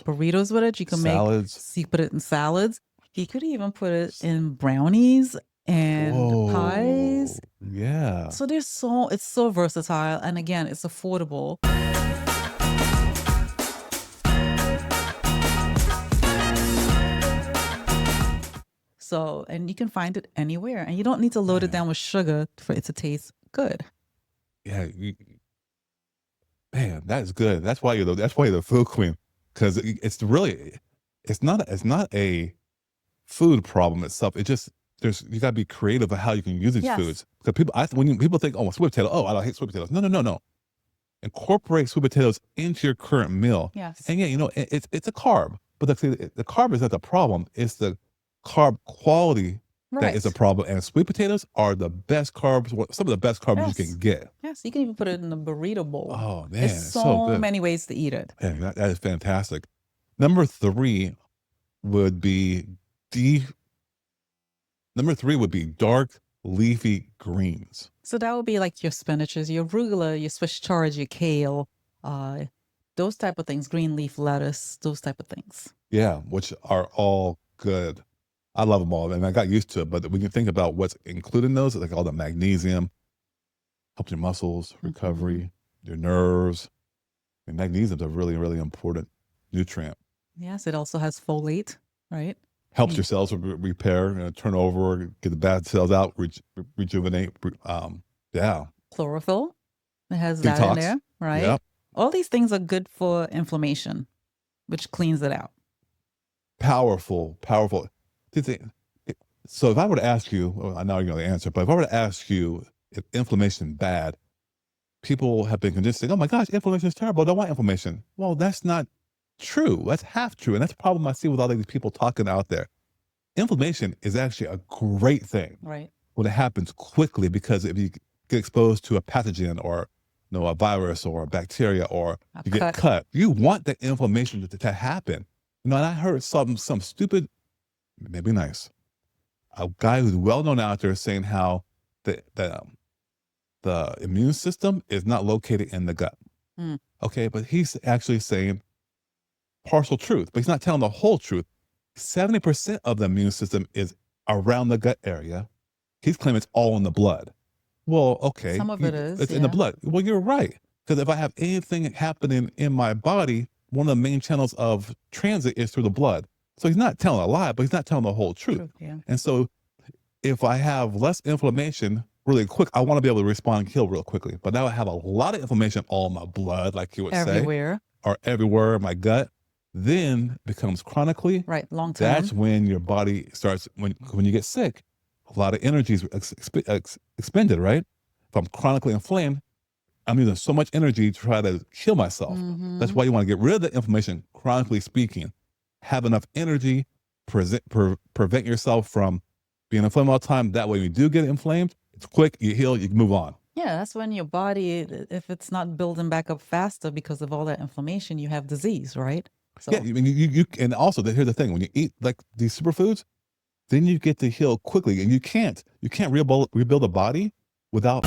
burritos with it. You can Salads. put it in salads. You could even put it in brownies and pies. Whoa. Yeah. So it's so versatile. And again, it's affordable. So, and you can find it anywhere, and you don't need to load it down with sugar for it to taste good. Yeah. Man, that is good. That's why you're the food queen. Because it's not a food problem itself. It just you gotta be creative of how you can use these foods. Because when people think, oh, sweet potato, oh, I don't hate sweet potatoes. No. Incorporate sweet potatoes into your current meal. Yes. And yeah, it's a carb, but the carb is not the problem. It's the carb quality that is a problem. And sweet potatoes are the best carbs, some of the best carbs you can get. Yes, you can even put it in a burrito bowl. Oh man, there's so good. many ways to eat it. Yeah, that is fantastic. Number three would be dark leafy greens. So that would be like your spinaches, your arugula, your Swiss chard, your kale, those type of things, green leaf lettuce, those type of things. Yeah, which are all good. I love them all, and I got used to it. But when you think about what's included in those, like all the magnesium, helps your muscles, recovery, your nerves. And magnesium is a really, really important nutrient. Yes, it also has folate, right? Helps your cells repair, turn over, get the bad cells out, rejuvenate. Yeah. Chlorophyll, it has Detox. that in there, right? Yep. All these things are good for inflammation, which cleans it out. Powerful. So if I were to ask you, well, I know you know the answer, but if I were to ask you if inflammation is bad, people have been convinced, oh my gosh, inflammation is terrible. I don't want inflammation. Well, that's not true. That's half true. And that's the problem I see with all these people talking out there. Inflammation is actually a great thing. Right. When it happens quickly, because if you get exposed to a pathogen or a virus or a bacteria or you get cut, you want the inflammation to happen. And I heard some stupid, maybe nice, a guy who's well known out there saying how the immune system is not located in the gut. Okay, but he's actually saying partial truth, but he's not telling the whole truth. 70% of the immune system is around the gut area. He's claiming it's all in the blood. Well, okay. Some of it is. It's in the blood. Well, you're right. Because if I have anything happening in my body, one of the main channels of transit is through the blood. So he's not telling a lie, but he's not telling the whole truth. Yeah. And so if I have less inflammation really quick, I want to be able to respond and kill real quickly. But now I have a lot of inflammation all in my blood, like you would say. Or everywhere in my gut. Then becomes chronically. Right, long term. That's when your body starts, when you get sick, a lot of energy is expended, right? If I'm chronically inflamed, I'm using so much energy to try to kill myself. That's why you want to get rid of the inflammation, chronically speaking. Have enough energy, prevent yourself from being inflamed all the time. That way, when you do get inflamed, it's quick, you heal, you can move on. Yeah, that's when your body, if it's not building back up faster because of all that inflammation, you have disease, right? So. Yeah, you and also here's the thing: when you eat like these superfoods, then you get to heal quickly, and you can't rebuild a body without